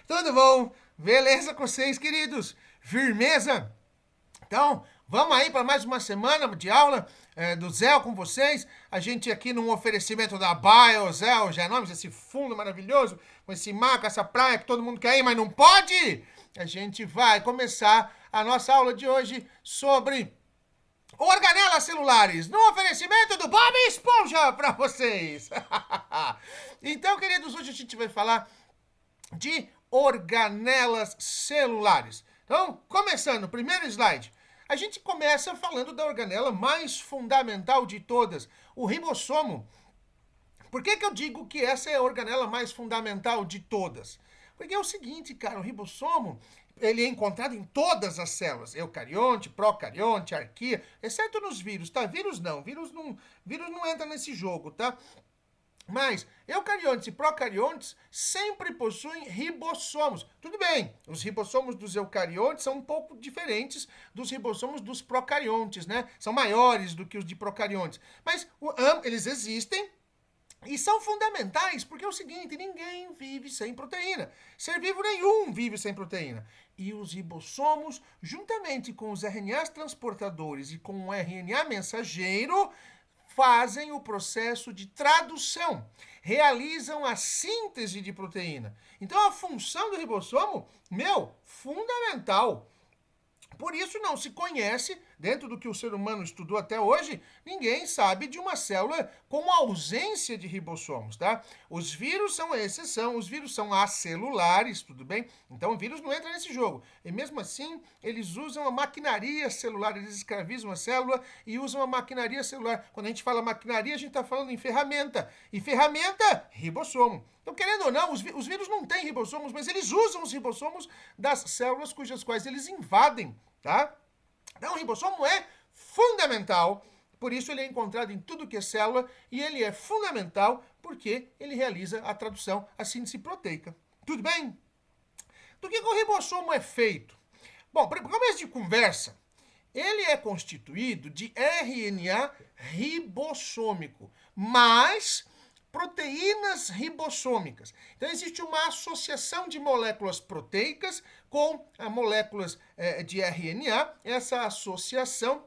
Tudo bom? Beleza com vocês, queridos? Firmeza? Então, vamos aí para mais uma semana de aula do Zé com vocês. A gente aqui num oferecimento da BioZell, Genomes, esse fundo maravilhoso, com esse mar, com essa praia que todo mundo quer ir, mas não pode. A gente vai começar a nossa aula de hoje sobre organelas celulares, no oferecimento do Bob Esponja para vocês. Então, queridos, hoje a gente vai falar de organelas celulares. Então, começando, primeiro slide. A gente começa falando da organela mais fundamental de todas, o ribossomo. Por que eu digo que essa é a organela mais fundamental de todas? Porque é o seguinte, cara, o ribossomo, ele é encontrado em todas as células, eucarionte, procarionte, arquia, exceto nos vírus, tá? Vírus não entra nesse jogo, tá? Mas eucariontes e procariontes sempre possuem ribossomos. Tudo bem, os ribossomos dos eucariontes são um pouco diferentes dos ribossomos dos procariontes, né? São maiores do que os de procariontes. Mas eles existem e são fundamentais, porque é o seguinte, ninguém vive sem proteína. Ser vivo nenhum vive sem proteína. E os ribossomos, juntamente com os RNAs transportadores e com o RNA mensageiro, fazem o processo de tradução, realizam a síntese de proteína. Então a função do ribossomo, fundamental. Por isso não se conhece, dentro do que o ser humano estudou até hoje, ninguém sabe de uma célula com ausência de ribossomos, tá? Os vírus são a exceção, os vírus são acelulares, tudo bem? Então o vírus não entra nesse jogo. E mesmo assim, eles usam a maquinaria celular, eles escravizam a célula e usam a maquinaria celular. Quando a gente fala maquinaria, a gente está falando em ferramenta. E ferramenta, ribossomo. Então, querendo ou não, os vírus não têm ribossomos, mas eles usam os ribossomos das células cujas quais eles invadem, tá? Então, o ribossomo é fundamental, por isso ele é encontrado em tudo que é célula, e ele é fundamental porque ele realiza a tradução, a síntese proteica. Tudo bem? Do que o ribossomo é feito? Bom, para começo de conversa, ele é constituído de RNA ribossômico, mas proteínas ribossômicas. Então, existe uma associação de moléculas proteicas com moléculas de RNA. Essa associação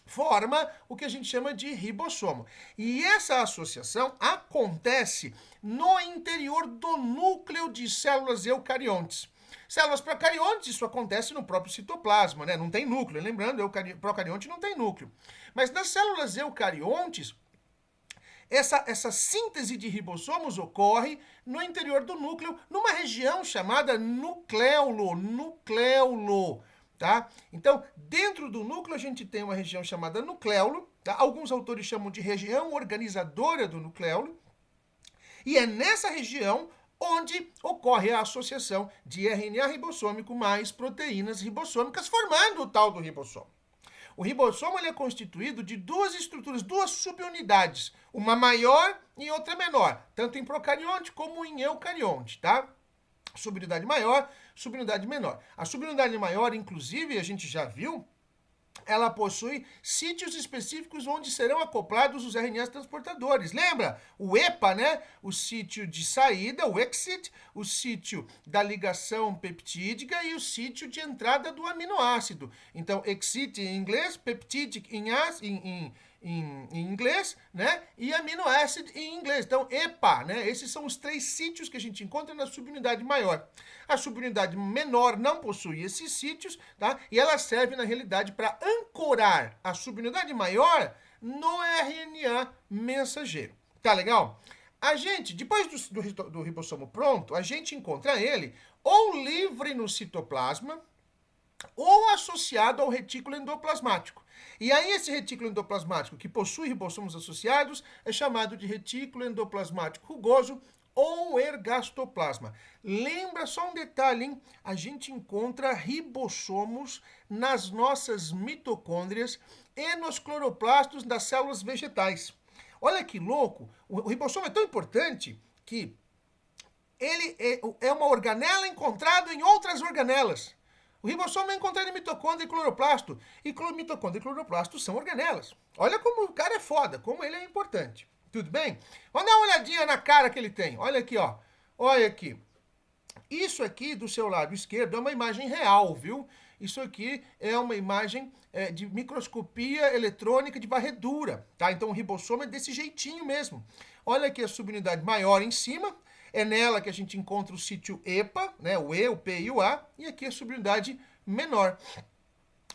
forma o que a gente chama de ribossomo. E essa associação acontece no interior do núcleo de células eucariontes. Células procariontes, isso acontece no próprio citoplasma, né? Não tem núcleo. Lembrando, procarionte não tem núcleo. Mas nas células eucariontes, essa síntese de ribossomos ocorre no interior do núcleo, numa região chamada nucléolo, tá? Então, dentro do núcleo, a gente tem uma região chamada nucléolo, tá? Alguns autores chamam de região organizadora do nucléolo, e é nessa região onde ocorre a associação de RNA ribossômico mais proteínas ribossômicas, formando o tal do ribossomo. O ribossomo ele é constituído de duas estruturas, duas subunidades, uma maior e outra menor, tanto em procarionte como em eucarionte, tá? Subunidade maior, subunidade menor. A subunidade maior, inclusive, a gente já viu, ela possui sítios específicos onde serão acoplados os RNAs transportadores. Lembra? O EPA, né? O sítio de saída, o exit, o sítio da ligação peptídica e o sítio de entrada do aminoácido. Então, exit em inglês, peptídico em inglês, né? E amino acid em inglês. Então, EPA, né? Esses são os três sítios que a gente encontra na subunidade maior. A subunidade menor não possui esses sítios, tá? E ela serve, na realidade, para ancorar a subunidade maior no RNA mensageiro. Tá legal? A gente, depois do ribossomo pronto, a gente encontra ele ou livre no citoplasma ou associado ao retículo endoplasmático. E aí esse retículo endoplasmático que possui ribossomos associados é chamado de retículo endoplasmático rugoso ou ergastoplasma. Lembra só um detalhe, hein? A gente encontra ribossomos nas nossas mitocôndrias e nos cloroplastos das células vegetais. Olha que louco, o ribossomo é tão importante que ele é uma organela encontrada em outras organelas. O ribossomo é encontrado em mitocôndria e cloroplasto. E mitocôndria e cloroplasto são organelas. Olha como o cara é foda, como ele é importante. Tudo bem? Vamos dar uma olhadinha na cara que ele tem. Olha aqui, ó. Olha aqui. Isso aqui do seu lado esquerdo é uma imagem real, viu? Isso aqui é uma imagem de microscopia eletrônica de varredura, tá? Então o ribossomo é desse jeitinho mesmo. Olha aqui a subunidade maior em cima, é nela que a gente encontra o sítio EPA, né? O E, o P e o A, e aqui a subunidade menor.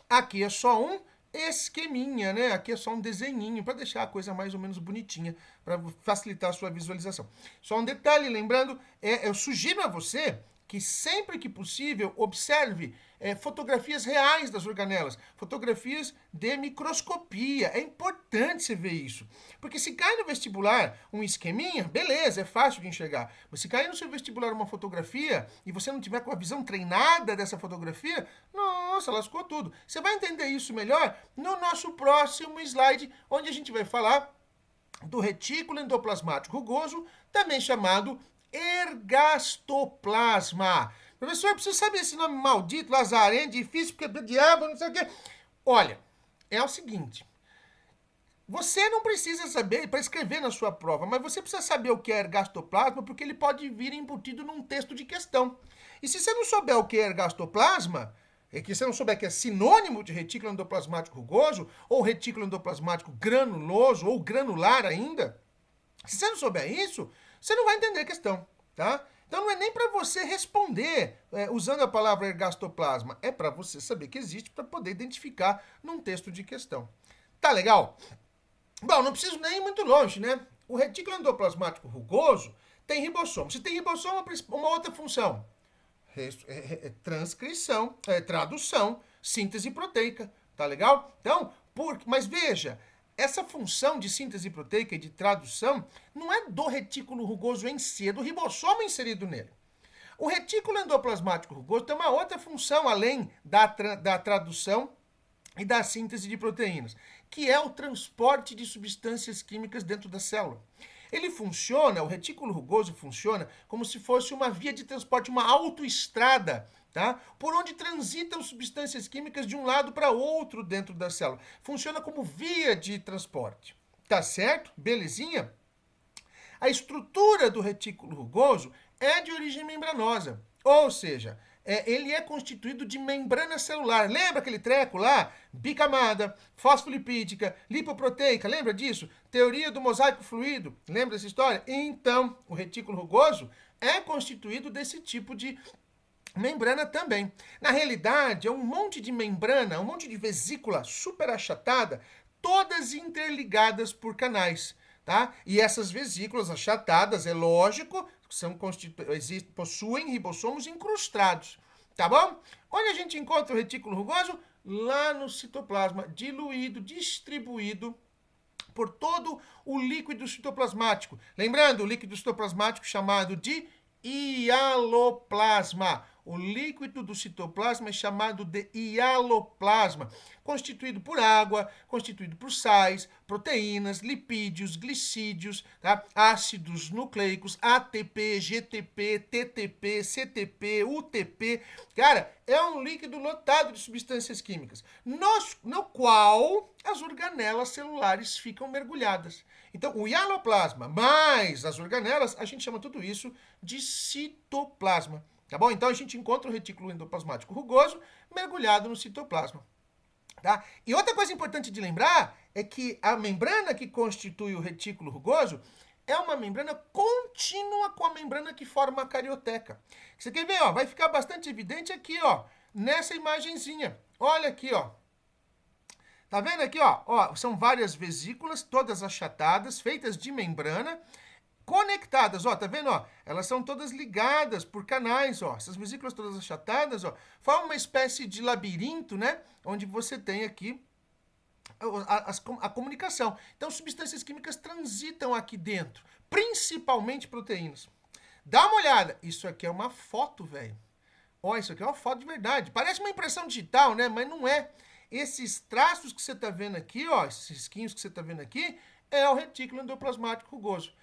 Aqui é só um esqueminha, né? Aqui é só um desenhinho para deixar a coisa mais ou menos bonitinha, para facilitar a sua visualização. Só um detalhe, lembrando, eu sugiro a você que sempre que possível observe fotografias reais das organelas, fotografias de microscopia. É importante você ver isso. Porque se cai no vestibular um esqueminha, beleza, é fácil de enxergar. Mas se cair no seu vestibular uma fotografia e você não tiver com a visão treinada dessa fotografia, nossa, lascou tudo. Você vai entender isso melhor no nosso próximo slide, onde a gente vai falar do retículo endoplasmático rugoso, também chamado ergastoplasma. Professor, eu preciso saber esse nome maldito, lazarento, difícil, porque diabo, não sei o quê. Olha, é o seguinte. Você não precisa saber para escrever na sua prova, mas você precisa saber o que é ergastoplasma, porque ele pode vir embutido num texto de questão. E se você não souber o que é ergastoplasma, que você não souber que é sinônimo de retículo endoplasmático rugoso, ou retículo endoplasmático granuloso, ou granular ainda, se você não souber isso, você não vai entender a questão, tá? Então não é nem para você responder usando a palavra ergastoplasma, é para você saber que existe para poder identificar num texto de questão. Tá legal? Bom, não preciso nem ir muito longe, né? O retículo endoplasmático rugoso tem ribossomo. Se tem ribossomo, uma outra função. Transcrição, tradução, síntese proteica, tá legal? Então, mas veja, essa função de síntese proteica e de tradução não é do retículo rugoso em si, é do ribossomo inserido nele. O retículo endoplasmático rugoso tem uma outra função além da tradução e da síntese de proteínas, que é o transporte de substâncias químicas dentro da célula. Ele funciona, o retículo rugoso funciona como se fosse uma via de transporte, uma autoestrada, tá? Por onde transitam substâncias químicas de um lado para outro dentro da célula. Funciona como via de transporte. Tá certo? Belezinha? A estrutura do retículo rugoso é de origem membranosa, ou seja, ele é constituído de membrana celular. Lembra aquele treco lá? Bicamada, fosfolipídica, lipoproteica, lembra disso? Teoria do mosaico fluido, lembra dessa história? Então, o retículo rugoso é constituído desse tipo de membrana também. Na realidade, é um monte de membrana, um monte de vesícula super achatada, todas interligadas por canais. Tá? E essas vesículas achatadas, é lógico, possuem ribossomos incrustados, tá bom? Onde a gente encontra o retículo rugoso? Lá no citoplasma, diluído, distribuído por todo o líquido citoplasmático. Lembrando, o líquido citoplasmático chamado de hialoplasma. O líquido do citoplasma é chamado de hialoplasma, constituído por água, constituído por sais, proteínas, lipídios, glicídios, tá? Ácidos nucleicos, ATP, GTP, TTP, CTP, UTP. Cara, é um líquido lotado de substâncias químicas, no qual as organelas celulares ficam mergulhadas. Então, o hialoplasma mais as organelas, a gente chama tudo isso de citoplasma. Tá bom? Então a gente encontra o retículo endoplasmático rugoso mergulhado no citoplasma. Tá? E outra coisa importante de lembrar é que a membrana que constitui o retículo rugoso é uma membrana contínua com a membrana que forma a carioteca. Você quer ver? Ó, vai ficar bastante evidente aqui, ó, nessa imagenzinha. Olha aqui, ó. Tá vendo aqui, ó? São várias vesículas, todas achatadas, feitas de membrana, conectadas, ó, tá vendo, ó? Elas são todas ligadas por canais, ó. Essas vesículas todas achatadas, ó, formam uma espécie de labirinto, né? Onde você tem aqui a comunicação. Então, substâncias químicas transitam aqui dentro, principalmente proteínas. Dá uma olhada. Isso aqui é uma foto, velho. Ó, isso aqui é uma foto de verdade. Parece uma impressão digital, né? Mas não é. Esses traços que você tá vendo aqui, ó, esses risquinhos que você tá vendo aqui, é o retículo endoplasmático rugoso.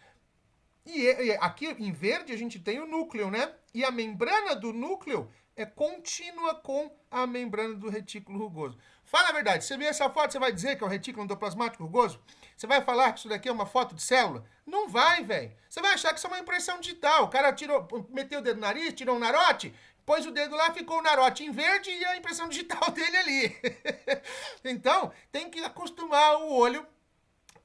E aqui em verde a gente tem o núcleo, né? E a membrana do núcleo é contínua com a membrana do retículo rugoso. Fala a verdade, você vê essa foto, você vai dizer que é o retículo endoplasmático rugoso? Você vai falar que isso daqui é uma foto de célula? Não vai, velho. Você vai achar que isso é uma impressão digital. O cara meteu o dedo no nariz, tirou um narote, pôs o dedo lá, ficou o narote em verde e a impressão digital dele ali. Então, tem que acostumar o olho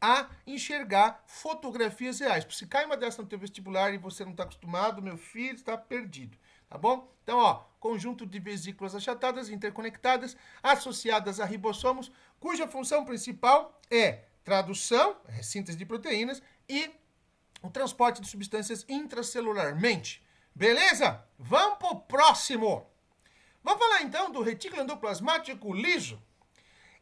a enxergar fotografias reais. Se cai uma dessas no teu vestibular e você não está acostumado, meu filho, está perdido. Tá bom? Então, ó, conjunto de vesículas achatadas, interconectadas, associadas a ribossomos, cuja função principal é tradução, síntese de proteínas e o transporte de substâncias intracelularmente. Beleza? Vamos pro próximo. Vamos falar então do retículo endoplasmático liso.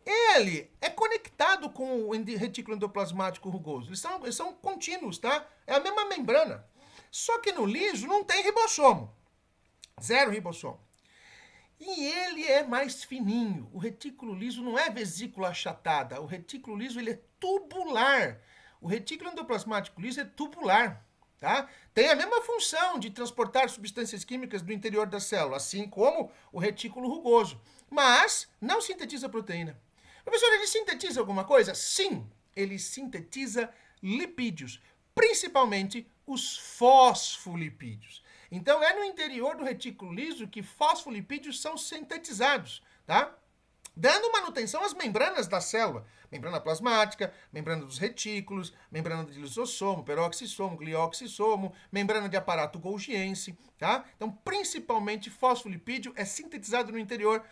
Ele é conectado com o retículo endoplasmático rugoso. Eles são contínuos, tá? É a mesma membrana. Só que no liso não tem ribossomo. Zero ribossomo. E ele é mais fininho. O retículo liso não é vesícula achatada. O retículo liso ele é tubular. O retículo endoplasmático liso é tubular. Tá? Tem a mesma função de transportar substâncias químicas do interior da célula, assim como o retículo rugoso. Mas não sintetiza proteína. Professor, ele sintetiza alguma coisa? Sim, ele sintetiza lipídios, principalmente os fosfolipídios. Então, é no interior do retículo liso que fosfolipídios são sintetizados, tá? Dando manutenção às membranas da célula. Membrana plasmática, membrana dos retículos, membrana de lisossomo, peroxissomo, glioxissomo, membrana de aparato golgiense, tá? Então, principalmente, fosfolipídio é sintetizado no interior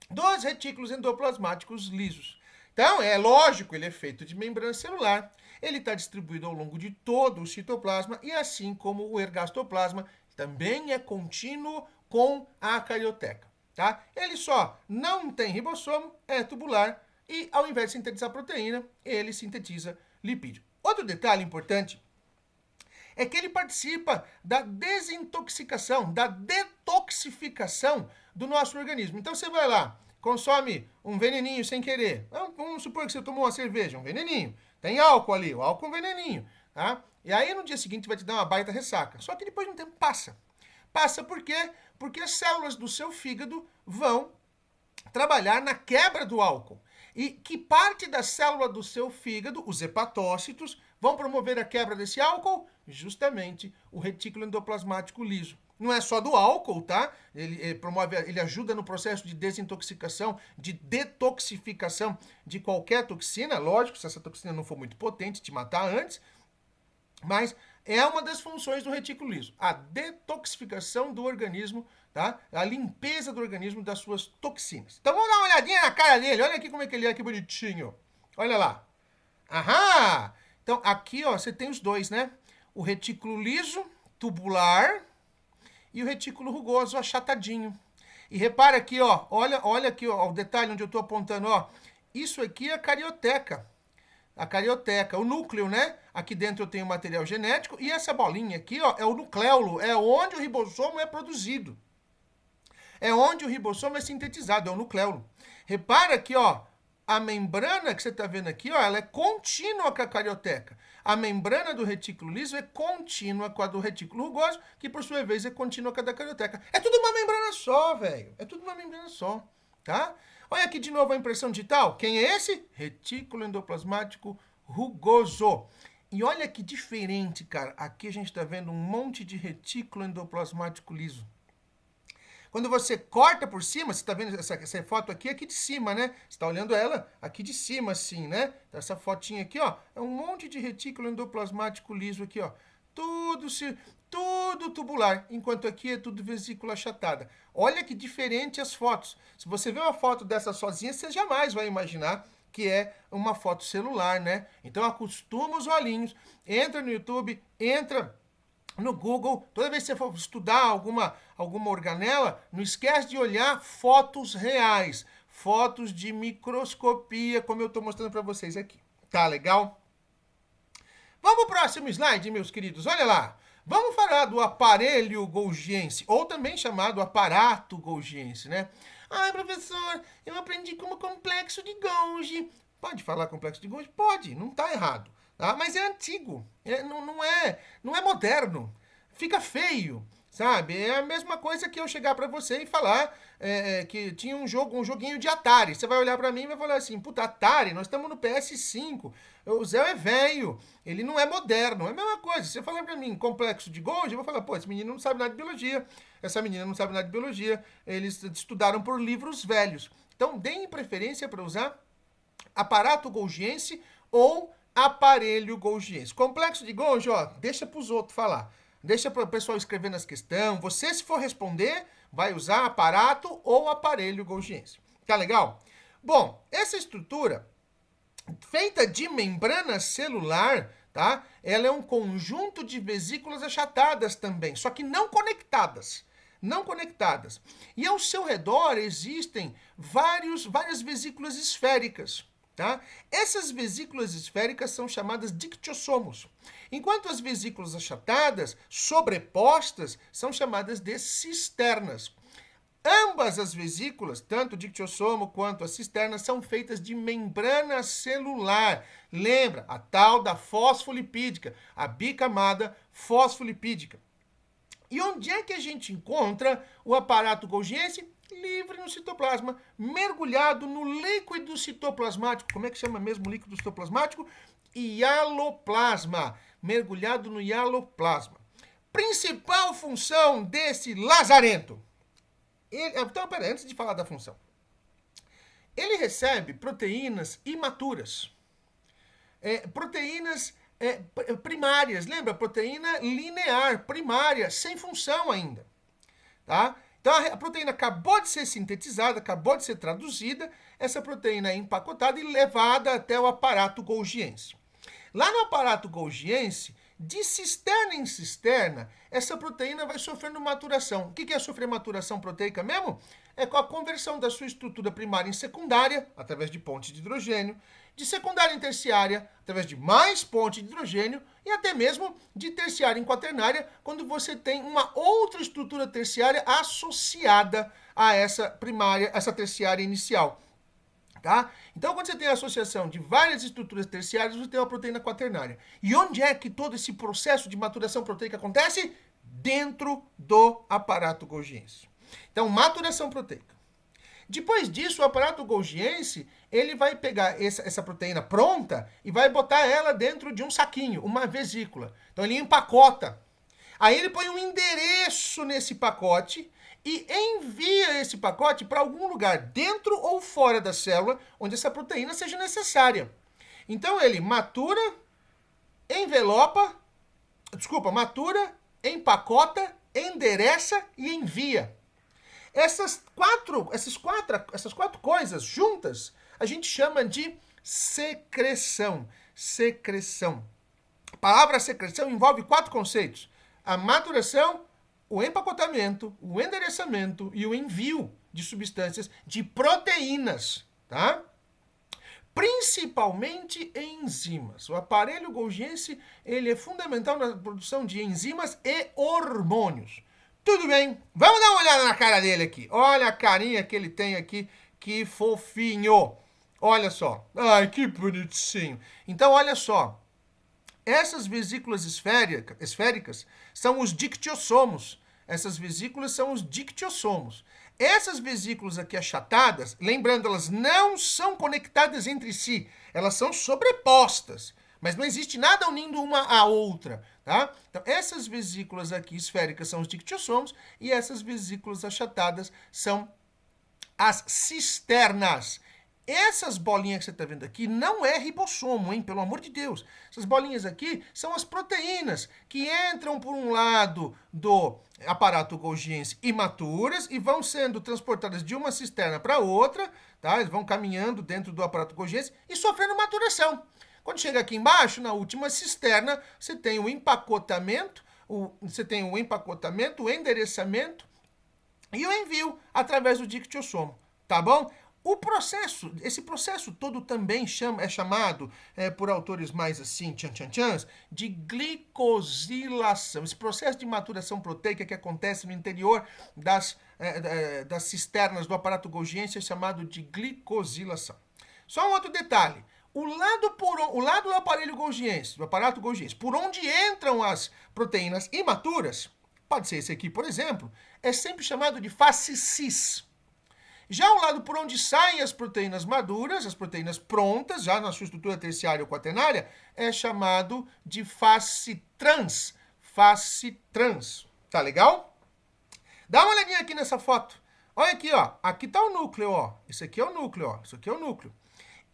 dos retículos endoplasmáticos lisos. Então, é lógico, ele é feito de membrana celular, ele está distribuído ao longo de todo o citoplasma e assim como o ergastoplasma, também é contínuo com a carioteca. Tá? Ele só não tem ribossomo, é tubular e ao invés de sintetizar proteína, ele sintetiza lipídio. Outro detalhe importante é que ele participa da desintoxicação, da detoxificação do nosso organismo. Então você vai lá, consome um veneninho sem querer. Vamos supor que você tomou uma cerveja, um veneninho. Tem álcool ali, o álcool é um veneninho. Tá? E aí no dia seguinte vai te dar uma baita ressaca. Só que depois de um tempo passa. Passa por quê? Porque as células do seu fígado vão trabalhar na quebra do álcool. E que parte da célula do seu fígado, os hepatócitos, vão promover a quebra desse álcool? Justamente o retículo endoplasmático liso. Não é só do álcool, tá? Ele ajuda no processo de desintoxicação, de detoxificação de qualquer toxina. Lógico, se essa toxina não for muito potente, te matar antes. Mas é uma das funções do retículo liso, a detoxificação do organismo, tá? A limpeza do organismo das suas toxinas. Então vamos dar uma olhadinha na cara dele, olha aqui como é que ele é, que bonitinho. Olha lá. Aham! Então aqui, ó, você tem os dois, né? O retículo liso, tubular, e o retículo rugoso, achatadinho. E repara aqui, ó, olha aqui, ó, o detalhe onde eu estou apontando, ó. Isso aqui é a carioteca. A carioteca, o núcleo, né? Aqui dentro eu tenho material genético e essa bolinha aqui, ó, é o nucleolo, é onde o ribossomo é produzido. É onde o ribossomo é sintetizado, é o nucleolo. Repara aqui, ó, a membrana que você está vendo aqui, ó, ela é contínua com a carioteca. A membrana do retículo liso é contínua com a do retículo rugoso, que por sua vez é contínua com a da carioteca. É tudo uma membrana só, velho. É tudo uma membrana só, tá? Olha aqui de novo a impressão digital. Quem é esse? Retículo endoplasmático rugoso. E olha que diferente, cara. Aqui a gente está vendo um monte de retículo endoplasmático liso. Quando você corta por cima, você está vendo essa foto aqui de cima, né? Você está olhando ela aqui de cima, assim, né? Então, essa fotinha aqui, ó, é um monte de retículo endoplasmático liso aqui, ó. Tudo tubular, enquanto aqui é tudo vesícula achatada. Olha que diferente as fotos. Se você vê uma foto dessa sozinha, você jamais vai imaginar que é uma foto celular, né? Então acostuma os olhinhos, entra no YouTube, entra no Google, toda vez que você for estudar alguma organela, não esquece de olhar fotos reais, fotos de microscopia, como eu estou mostrando para vocês aqui. Tá legal? Vamos pro próximo slide, meus queridos. Olha lá. Vamos falar do aparelho golgiense, ou também chamado aparato golgiense, né? Ai, professor, eu aprendi como complexo de Golgi. Pode falar complexo de Golgi? Pode, não está errado. Tá? Mas é antigo, não é moderno. Fica feio. sabe? É a mesma coisa que eu chegar para você e falar que tinha um joguinho de Atari. Você vai olhar para mim e vai falar assim, puta, Atari, nós estamos no PS5, o Zé é velho, ele não é moderno, é a mesma coisa. Se você falar para mim complexo de Golgi, eu vou falar, pô, esse menino não sabe nada de biologia, essa menina não sabe nada de biologia, eles estudaram por livros velhos. Então, deem preferência para usar aparato golgiense ou aparelho golgiense. Complexo de Golgi, ó, deixa para os outros falar. Deixa para o pessoal escrever nas questões. Você, se for responder, vai usar aparato ou aparelho golgiense. Tá legal? Bom, essa estrutura, feita de membrana celular, tá? Ela é um conjunto de vesículas achatadas também, só que não conectadas. Não conectadas. E ao seu redor existem várias vesículas esféricas. Tá? Essas vesículas esféricas são chamadas dictiossomos, enquanto as vesículas achatadas, sobrepostas, são chamadas de cisternas. Ambas as vesículas, tanto o dictiossomo quanto a cisterna, são feitas de membrana celular. Lembra, a tal da fosfolipídica, a bicamada fosfolipídica. E onde é que a gente encontra o aparato golgiense? Livre no citoplasma, mergulhado no líquido citoplasmático. Como é que chama mesmo o líquido citoplasmático? Hialoplasma. Mergulhado no hialoplasma. Principal função desse lazarento. Então, peraí, antes de falar da função. Ele recebe proteínas imaturas. Proteínas primárias. Lembra? Proteína linear, primária, sem função ainda. Tá? Então, a proteína acabou de ser sintetizada, acabou de ser traduzida, essa proteína é empacotada e levada até o aparato golgiense. Lá no aparato golgiense, de cisterna em cisterna, essa proteína vai sofrendo maturação. O que é sofrer maturação proteica mesmo? É com a conversão da sua estrutura primária em secundária, através de ponte de hidrogênio, de secundária em terciária, através de mais ponte de hidrogênio, e até mesmo de terciária em quaternária, quando você tem uma outra estrutura terciária associada a essa primária, essa terciária inicial. Tá? Então, quando você tem a associação de várias estruturas terciárias, você tem uma proteína quaternária. E onde é que todo esse processo de maturação proteica acontece? Dentro do aparato golgiense. Então, maturação proteica. Depois disso, o aparato golgiense, ele vai pegar essa proteína pronta e vai botar ela dentro de um saquinho, uma vesícula. Então, ele empacota. Aí ele põe um endereço nesse pacote e envia esse pacote para algum lugar, dentro ou fora da célula, onde essa proteína seja necessária. Então, ele matura, matura, empacota, endereça e envia. Essas quatro coisas juntas, a gente chama de secreção. Secreção. A palavra secreção envolve 4 conceitos: a maturação, o empacotamento, o endereçamento e o envio de substâncias, de proteínas, tá? Principalmente enzimas. O aparelho golgiense, ele é fundamental na produção de enzimas e hormônios. Tudo bem, vamos dar uma olhada na cara dele aqui. Olha a carinha que ele tem aqui, que fofinho. Olha só, ai, que bonitinho. Então, olha só, essas vesículas esféricas são os dictiossomos. Essas vesículas são os dictiossomos. Essas vesículas aqui achatadas, lembrando, elas não são conectadas entre si, elas são sobrepostas, mas não existe nada unindo uma à outra, tá? Então, essas vesículas aqui esféricas são os dictiossomos e essas vesículas achatadas são as cisternas. Essas bolinhas que você está vendo aqui não é ribossomo, hein? Pelo amor de Deus. Essas bolinhas aqui são as proteínas que entram por um lado do aparato golgiense imaturas e vão sendo transportadas de uma cisterna para outra, tá? Eles vão caminhando dentro do aparato golgiense e sofrendo maturação. Quando chega aqui embaixo, na última cisterna, você tem o empacotamento, o endereçamento e o envio através do dictiossomo, tá bom? Esse processo todo também é chamado, por autores mais assim, tchan-tchan-tchans, de glicosilação. Esse processo de maturação proteica que acontece no interior das cisternas do aparato golgiense é chamado de glicosilação. Só um outro detalhe. O lado do aparelho golgiense, do aparato golgiense, por onde entram as proteínas imaturas, pode ser esse aqui, por exemplo, é sempre chamado de face cis. Já o lado por onde saem as proteínas maduras, as proteínas prontas, já na sua estrutura terciária ou quaternária, é chamado de face trans. Face trans. Tá legal? Dá uma olhadinha aqui nessa foto. Olha aqui, ó. Aqui tá o núcleo, ó. Isso aqui é o núcleo, ó. Isso aqui é o núcleo.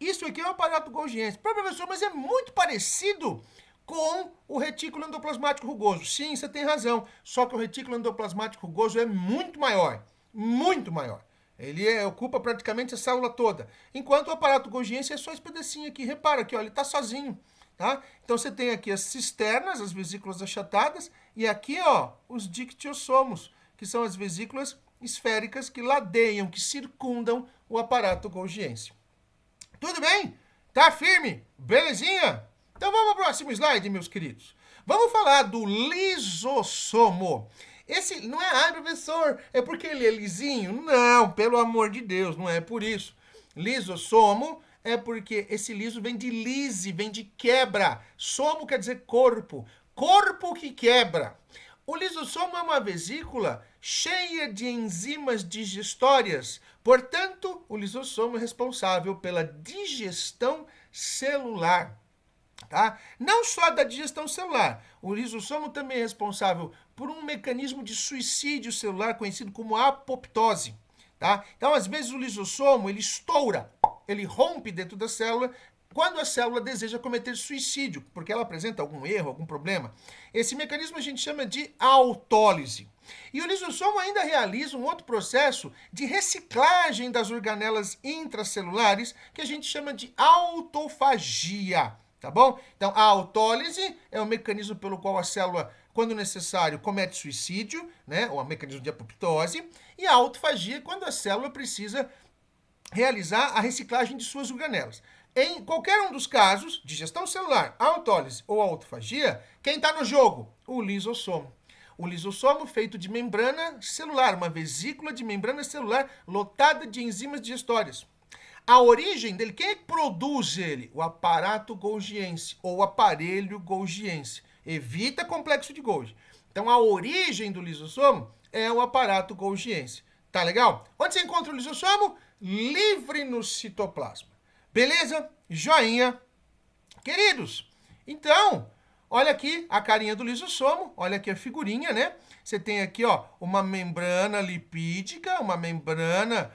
Isso aqui é o aparato Golgiense. Professor, mas é muito parecido com o retículo endoplasmático rugoso. Sim, você tem razão. Só que o retículo endoplasmático rugoso é muito maior. Muito maior. Ele ocupa praticamente a célula toda. Enquanto o aparato Golgiense é só esse pedacinho aqui. Repara aqui, ó, ele está sozinho. Tá? Então você tem aqui as cisternas, as vesículas achatadas, e aqui, ó, os dictiossomos, que são as vesículas esféricas que ladeiam, que circundam o aparato Golgiense. Tudo bem? Tá firme? Belezinha? Então vamos ao próximo slide, meus queridos. Vamos falar do lisossomo. Esse não é, professor, é porque ele é lisinho? Não, pelo amor de Deus, não é por isso. Lisossomo é porque esse liso vem de lise, vem de quebra. Somo quer dizer corpo. Corpo que quebra. O lisossomo é uma vesícula cheia de enzimas digestórias. Portanto, o lisossomo é responsável pela digestão celular. Tá? Não só da digestão celular, o lisossomo também é responsável por um mecanismo de suicídio celular conhecido como apoptose. Tá? Então, às vezes, o lisossomo ele estoura, ele rompe dentro da célula quando a célula deseja cometer suicídio, porque ela apresenta algum erro, algum problema. Esse mecanismo a gente chama de autólise. E o lisossomo ainda realiza um outro processo de reciclagem das organelas intracelulares, que a gente chama de autofagia. Tá bom? Então, a autólise é o mecanismo pelo qual a célula, quando necessário, comete suicídio, né? Ou o mecanismo de apoptose. E a autofagia é quando a célula precisa realizar a reciclagem de suas organelas. Em qualquer um dos casos, digestão celular, autólise ou autofagia, quem está no jogo? O lisossomo. O lisossomo feito de membrana celular, uma vesícula de membrana celular lotada de enzimas digestórias. A origem dele, quem é que produz ele? O aparato Golgiense, ou aparelho Golgiense. Evita complexo de Golgi. Então, a origem do lisossomo é o aparato Golgiense. Tá legal? Onde você encontra o lisossomo? Livre no citoplasma. Beleza? Joinha. Queridos, então, olha aqui a carinha do lisossomo, olha aqui a figurinha, né? Você tem aqui, ó, uma membrana lipídica, uma membrana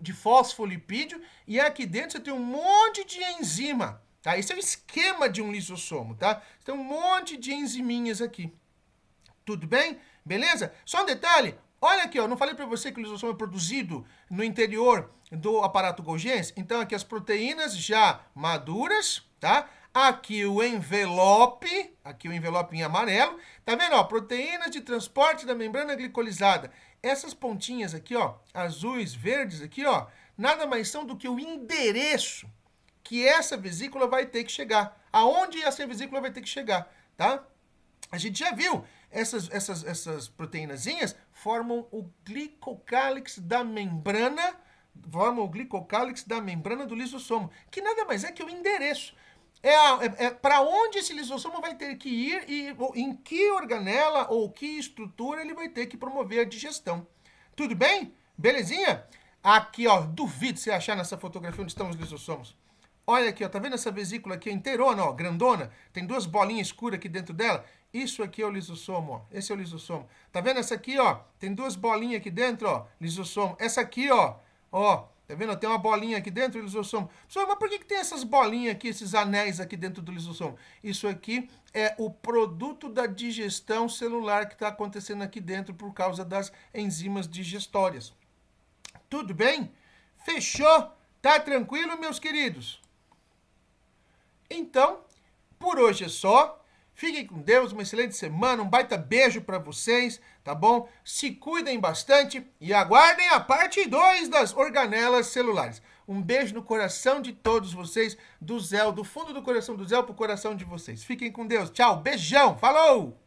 de fosfolipídio, e aqui dentro você tem um monte de enzima, tá? Esse é o esquema de um lisossomo, tá? Você tem um monte de enziminhas aqui. Tudo bem? Beleza? Só um detalhe, olha aqui, ó, não falei para você que o lisossomo é produzido no interior do aparato Golgiense? Então aqui as proteínas já maduras, tá? Aqui o envelope em amarelo, tá vendo, ó? Proteínas de transporte da membrana glicolizada. Essas pontinhas aqui, ó, azuis, verdes aqui, ó, nada mais são do que o endereço que essa vesícula vai ter que chegar. Aonde essa vesícula vai ter que chegar, tá? A gente já viu, essas proteínazinhas formam o glicocálix da membrana, do lisossomo, que nada mais é que o endereço. É para onde esse lisossomo vai ter que ir e em que organela ou que estrutura ele vai ter que promover a digestão. Tudo bem? Belezinha? Aqui, ó, duvido você achar nessa fotografia onde estão os lisossomos. Olha aqui, ó, tá vendo essa vesícula aqui inteirona, ó, grandona? Tem duas bolinhas escuras aqui dentro dela. Isso aqui é o lisossomo, ó. Esse é o lisossomo. Tá vendo essa aqui, ó? Tem duas bolinhas aqui dentro, ó, lisossomo. Essa aqui, ó, tá vendo? Tem uma bolinha aqui dentro do lisossomo. Pessoal, mas por que tem essas bolinhas aqui, esses anéis aqui dentro do lisossomo? Isso aqui é o produto da digestão celular que está acontecendo aqui dentro por causa das enzimas digestórias. Tudo bem? Fechou? Tá tranquilo, meus queridos? Então, por hoje é só. Fiquem com Deus, uma excelente semana, um baita beijo para vocês, tá bom? Se cuidem bastante e aguardem a parte 2 das organelas celulares. Um beijo no coração de todos vocês, do fundo do coração do Zé pro coração de vocês. Fiquem com Deus. Tchau, beijão, falou!